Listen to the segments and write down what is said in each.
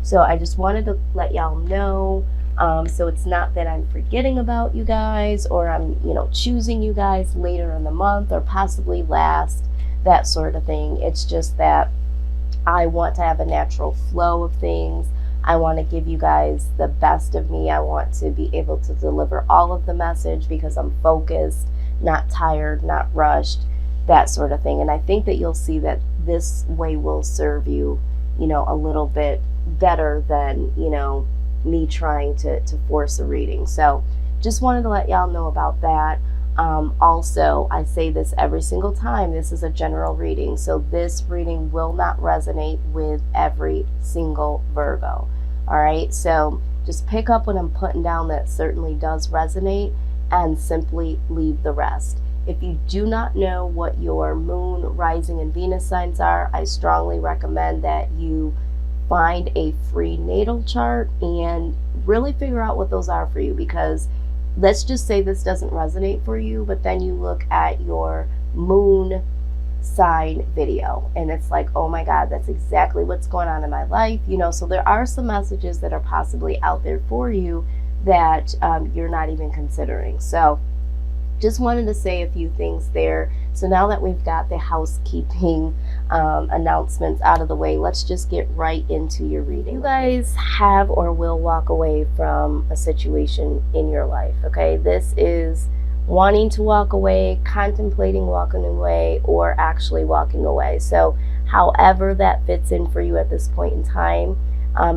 So I just wanted to let y'all know. So it's not that I'm forgetting about you guys, or I'm, choosing you guys later in the month or possibly last, that sort of thing. It's just that I want to have a natural flow of things. I want to give you guys the best of me. I want to be able to deliver all of the message because I'm focused, not tired, not rushed, that sort of thing. And I think that you'll see that this way will serve you, a little bit better than, me trying to force a reading. So just wanted to let y'all know about that. Also, I say this every single time, this is a general reading, so this reading will not resonate with every single Virgo. All right, so just pick up what I'm putting down that certainly does resonate and simply leave the rest. If you do not know what your moon, rising, and Venus signs are, I strongly recommend that you find a free natal chart and really figure out what those are for you, because let's just say this doesn't resonate for you, but then you look at your moon sign video and it's like, oh my God, that's exactly what's going on in my life. So there are some messages that are possibly out there for you that you're not even considering. So just wanted to say a few things there. So now that we've got the housekeeping announcements out of the way, let's just get right into your reading. You guys have or will walk away from a situation in your life, okay? This is wanting to walk away, contemplating walking away, or actually walking away. So however that fits in for you at this point in time,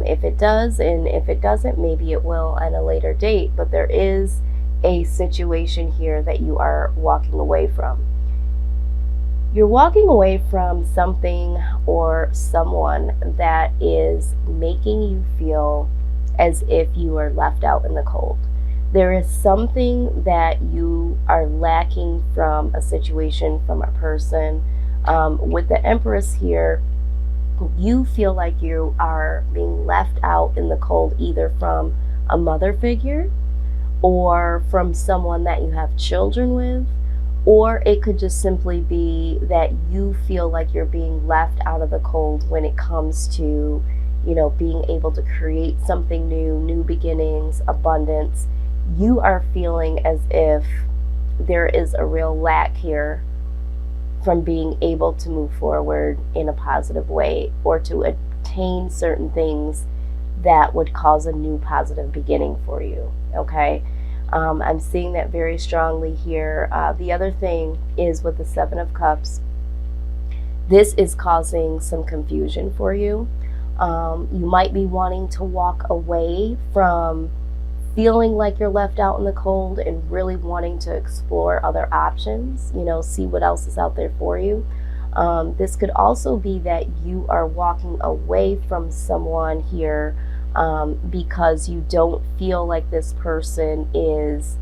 if it does, and if it doesn't, maybe it will at a later date, but there is a situation here that you are walking away from. You're walking away from something or someone that is making you feel as if you are left out in the cold. There is something that you are lacking from a situation, from a person. With the Empress here, you feel like you are being left out in the cold, either from a mother figure, or from someone that you have children with, or it could just simply be that you feel like you're being left out of the cold when it comes to, being able to create something new, new beginnings, abundance. You are feeling as if there is a real lack here from being able to move forward in a positive way or to attain certain things that would cause a new positive beginning for you, okay? I'm seeing that very strongly here. The other thing is with the Seven of Cups, this is causing some confusion for you. You might be wanting to walk away from feeling like you're left out in the cold and really wanting to explore other options, see what else is out there for you. This could also be that you are walking away from someone here because you don't feel like this person is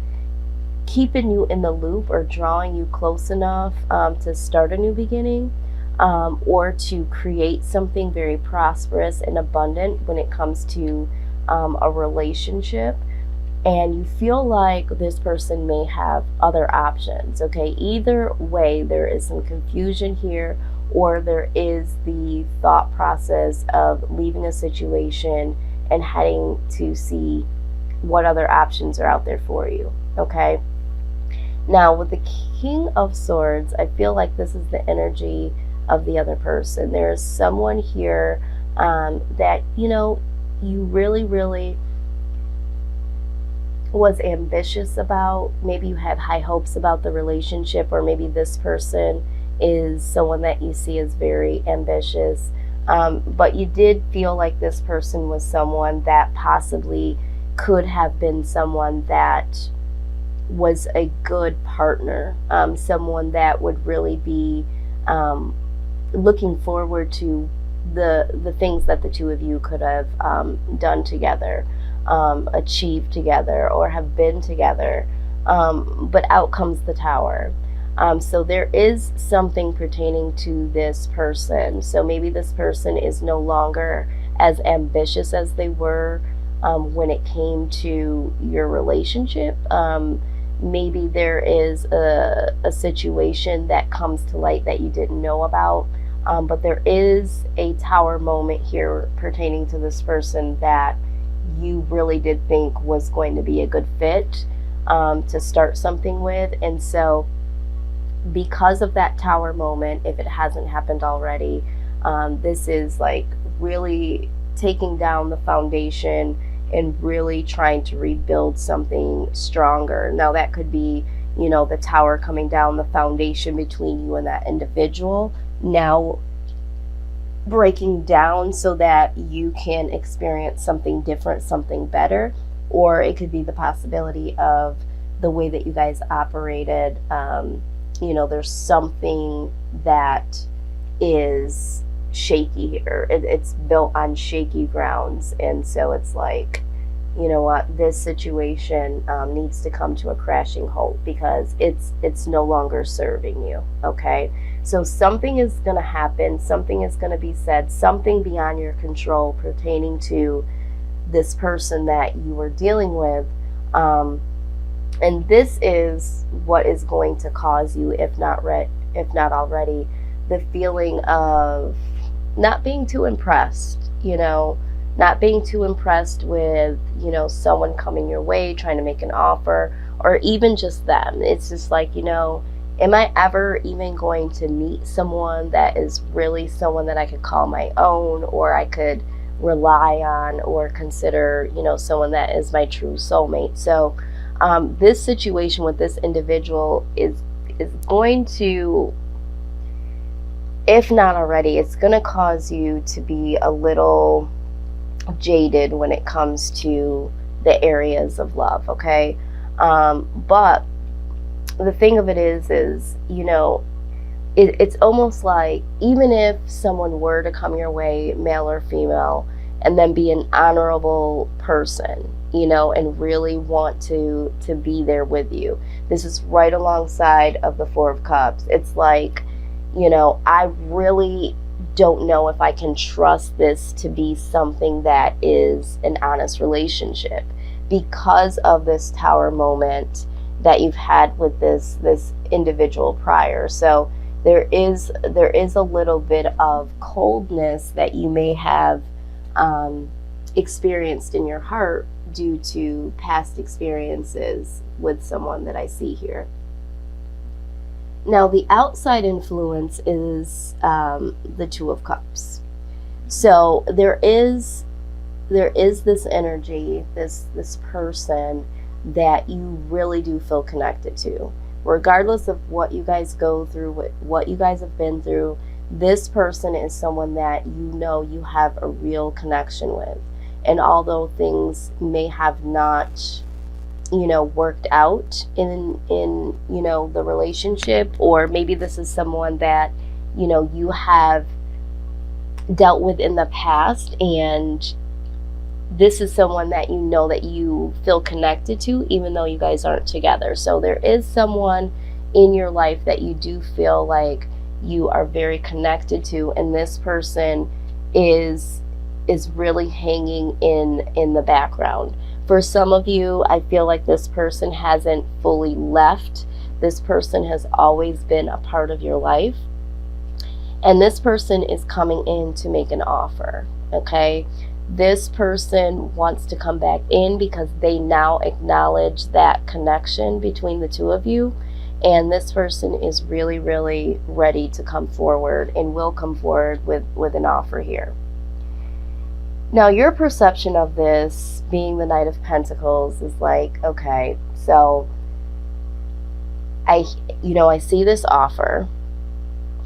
keeping you in the loop or drawing you close enough to start a new beginning, or to create something very prosperous and abundant when it comes to a relationship. And you feel like this person may have other options, okay? Either way, there is some confusion here, or there is the thought process of leaving a situation and heading to see what other options are out there for you, okay? Now, with the King of Swords, I feel like this is the energy of the other person. There is someone here that, you really, really was ambitious about. Maybe you had high hopes about the relationship, or maybe this person is someone that you see as very ambitious. But you did feel like this person was someone that possibly could have been someone that was a good partner, someone that would really be looking forward to the things that the two of you could have done together, achieved together, or have been together. But out comes the Tower. So there is something pertaining to this person. So maybe this person is no longer as ambitious as they were when it came to your relationship. Maybe there is a situation that comes to light that you didn't know about, But there is a tower moment here pertaining to this person that you really did think was going to be a good fit to start something with. And so because of that tower moment, if it hasn't happened already, this is like really taking down the foundation and really trying to rebuild something stronger. Now that could be, the tower coming down, the foundation between you and that individual now breaking down so that you can experience something different, something better. Or it could be the possibility of the way that you guys operated. There's something that is shaky here. It's built on shaky grounds. And so it's like, you know what, this situation needs to come to a crashing halt because it's no longer serving you. Okay, so something is going to happen, something is going to be said, something beyond your control pertaining to this person that you were dealing with, and this is what is going to cause you, if not already, the feeling of not being too impressed, not being too impressed with, someone coming your way, trying to make an offer, or even just them. It's just like, am I ever even going to meet someone that is really someone that I could call my own, or I could rely on, or consider, someone that is my true soulmate? So this situation with this individual is going to, if not already, it's going to cause you to be a little jaded when it comes to the areas of love. Okay, but the thing of it is it's almost like, even if someone were to come your way, male or female, and then be an honorable person, and really want to be there with you, this is right alongside of the Four of Cups. It's like, I really don't know if I can trust this to be something that is an honest relationship because of this tower moment that you've had with this individual prior. So there is a little bit of coldness that you may have experienced in your heart due to past experiences with someone that I see here. Now, the outside influence is the Two of Cups. So there is this energy, this person that you really do feel connected to. Regardless of what you guys go through, what you guys have been through, this person is someone that you have a real connection with. And although things may have not worked out in the relationship, or maybe this is someone that you have dealt with in the past, and this is someone that that you feel connected to even though you guys aren't together. So there is someone in your life that you do feel like you are very connected to, and this person is really hanging in the background. For some of you, I feel like this person hasn't fully left. This person has always been a part of your life. And this person is coming in to make an offer, okay? This person wants to come back in because they now acknowledge that connection between the two of you. And this person is really, really ready to come forward and will come forward with an offer here. Now, your perception of this being the Knight of Pentacles is like, okay, so I see this offer.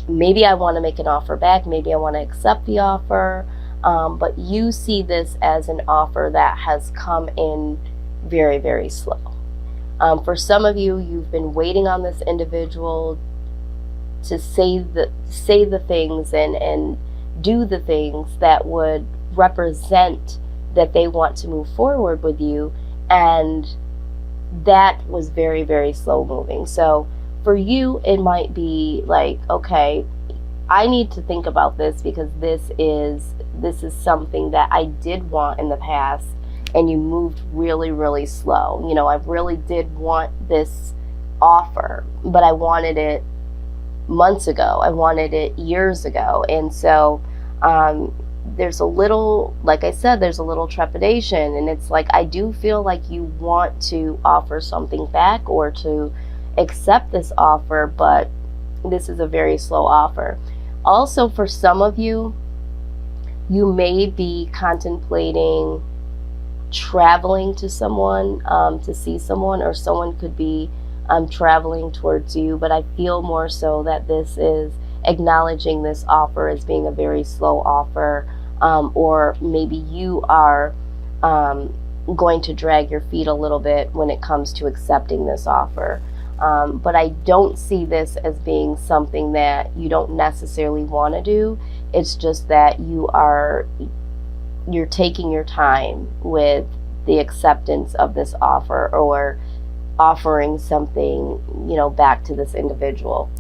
Maybe I want to make an offer back. Maybe I want to accept the offer. But you see this as an offer that has come in very, very slow. For some of you, you've been waiting on this individual to say the things and do the things that would represent that they want to move forward with you, and that was very, very slow moving. So for you, it might be like, okay, I need to think about this because this is something that I did want in the past, and you moved really, really slow. I really did want this offer, but I wanted it months ago. I wanted it years ago. And so there's a little, like I said, there's a little trepidation. And it's like, I do feel like you want to offer something back or to accept this offer, but this is a very slow offer. Also, for some of you, you may be contemplating traveling to someone, to see someone, or someone could be traveling towards you, but I feel more so that this is acknowledging this offer as being a very slow offer, or maybe you are going to drag your feet a little bit when it comes to accepting this offer. But I don't see this as being something that you don't necessarily want to do. It's just that you're taking your time with the acceptance of this offer, or offering something, back to this individual.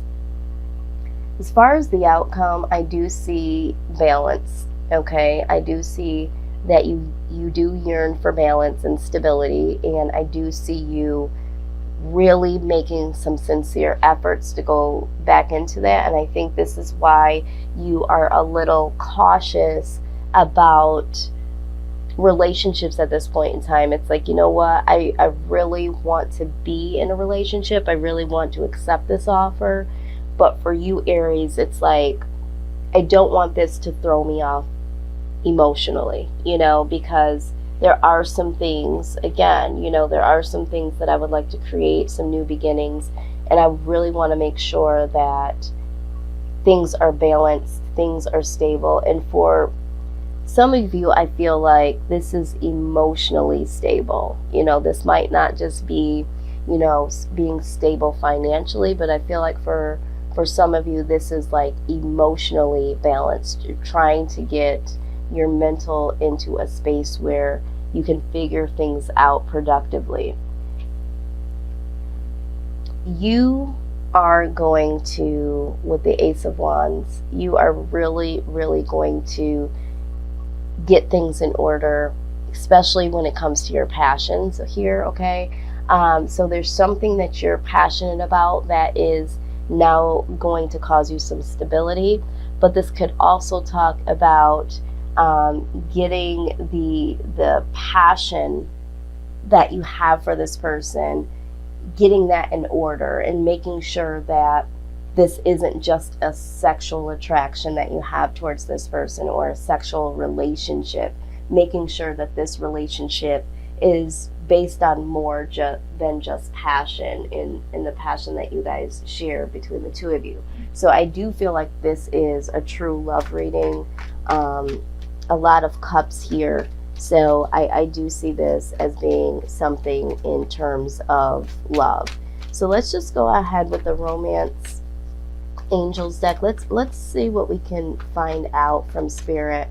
As far as the outcome, I do see balance, okay? I do see that you do yearn for balance and stability, and I do see you really making some sincere efforts to go back into that. And I think this is why you are a little cautious about relationships at this point in time. It's like, you know what, I really want to be in a relationship. I really want to accept this offer. But for you, Aries, it's like, I don't want this to throw me off emotionally, because there are some things, again, there are some things that I would like to create, some new beginnings, and I really want to make sure that things are balanced, things are stable. And for some of you, I feel like this is emotionally stable. This might not just be, being stable financially, but I feel like for some of you, this is like emotionally balanced. You're trying to get your mental into a space where you can figure things out productively. You are going to, with the Ace of Wands, you are really, really going to get things in order, especially when it comes to your passions here, okay? So there's something that you're passionate about that is now going to cause you some stability, but this could also talk about getting the passion that you have for this person, getting that in order, and making sure that this isn't just a sexual attraction that you have towards this person, or a sexual relationship, making sure that this relationship is based on more than just passion, in the passion that you guys share between the two of you. So I do feel like this is a true love reading. A lot of cups here. So I do see this as being something in terms of love. So let's just go ahead with the Romance Angels deck. Let's see what we can find out from Spirit,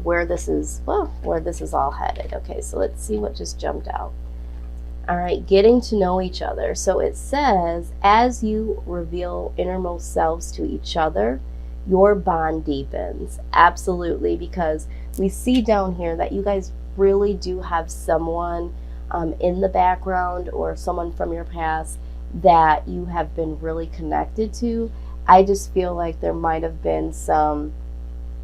where this is all headed. Okay, so let's see what just jumped out. All right, getting to know each other. So it says, as you reveal innermost selves to each other, your bond deepens. Absolutely, because we see down here that you guys really do have someone in the background, or someone from your past that you have been really connected to. I just feel like there might have been some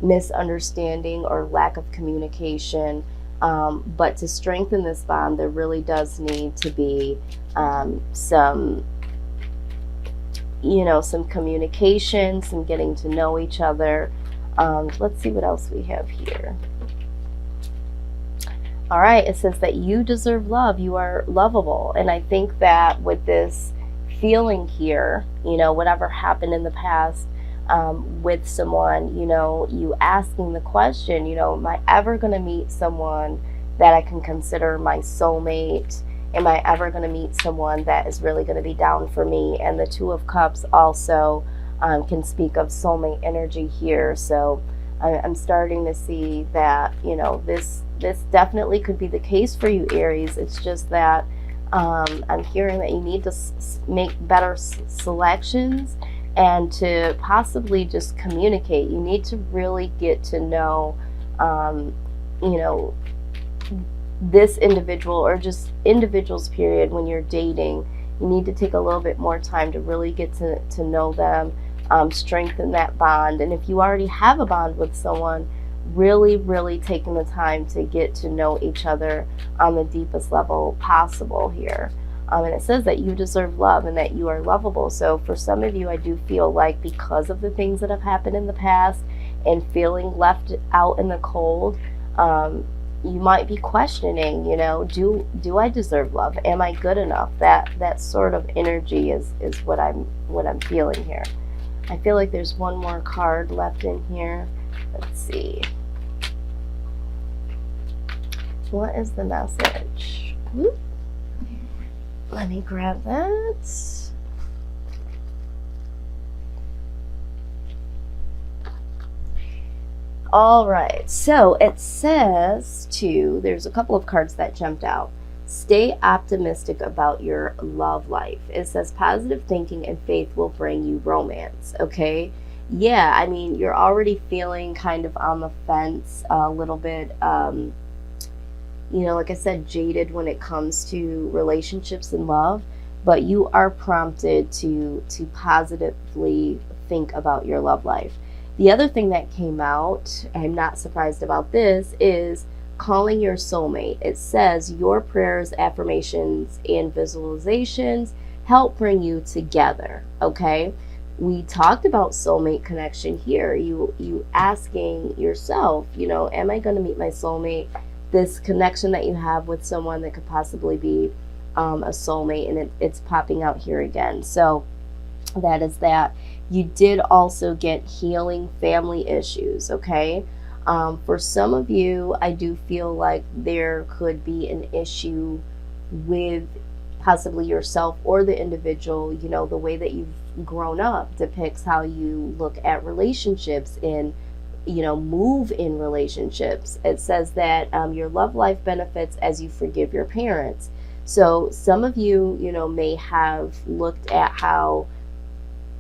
misunderstanding or lack of communication, but to strengthen this bond, there really does need to be some communication, some getting to know each other. Let's see what else we have here. All right, it says that you deserve love. You are lovable. And I think that with this feeling here, whatever happened in the past with someone, you asking the question, am I ever going to meet someone that I can consider my soulmate? Am I ever going to meet someone that is really going to be down for me? And the Two of Cups also can speak of soulmate energy here. So I'm starting to see that, this definitely could be the case for you, Aries. It's just that I'm hearing that you need to make better selections, and to possibly just communicate. You need to really get to know, this individual, or just individuals, period. When you're dating, you need to take a little bit more time to really get to know them, strengthen that bond. And if you already have a bond with someone, really, really taking the time to get to know each other on the deepest level possible here. And it says that you deserve love and that you are lovable. So for some of you, I do feel like because of the things that have happened in the past and feeling left out in the cold, you might be questioning, do I deserve love? Am I good enough? That sort of energy is what I'm feeling here. I feel like there's one more card left in here. Let's see. What is the message? Let me grab that. All right, so it says there's a couple of cards that jumped out. Stay optimistic about your love life. It says positive thinking and faith will bring you romance, okay? Yeah, I mean, you're already feeling kind of on the fence a little bit, like I said, jaded when it comes to relationships and love, but you are prompted to positively think about your love life. The other thing that came out, I'm not surprised about this, is calling your soulmate. It says your prayers, affirmations, and visualizations help bring you together, okay? We talked about soulmate connection here. You asking yourself, am I going to meet my soulmate? This connection that you have with someone that could possibly be a soulmate, and it's popping out here again. So that is that. You did also get healing family issues, okay? For some of you, I do feel like there could be an issue with possibly yourself or the individual. The way that you've grown up depicts how you look at relationships and move in relationships. It says that your love life benefits as you forgive your parents. So some of you, may have looked at how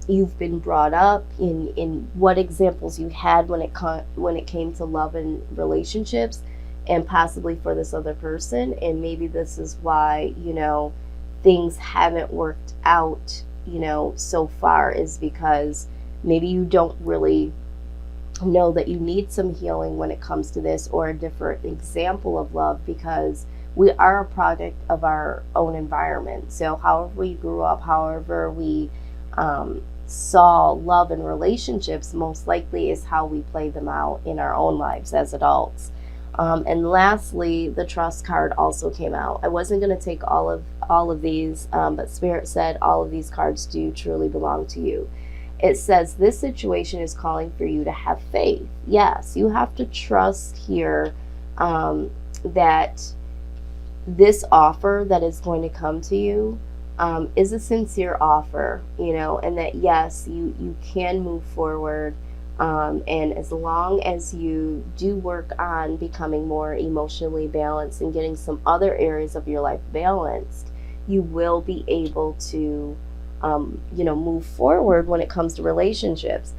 you've been brought up, in what examples you had when it came to love and relationships, and possibly for this other person. And maybe this is why, things haven't worked out, so far, is because maybe you don't really know that you need some healing when it comes to this, or a different example of love, because we are a product of our own environment. So however we grew up, however we saw love and relationships, most likely is how we play them out in our own lives as adults. And lastly, the trust card also came out. I wasn't going to take all of these, but Spirit said all of these cards do truly belong to you. It says this situation is calling for you to have faith. Yes, you have to trust here that this offer that is going to come to you is a sincere offer, and that yes, you can move forward. And as long as you do work on becoming more emotionally balanced and getting some other areas of your life balanced, you will be able to, move forward when it comes to relationships.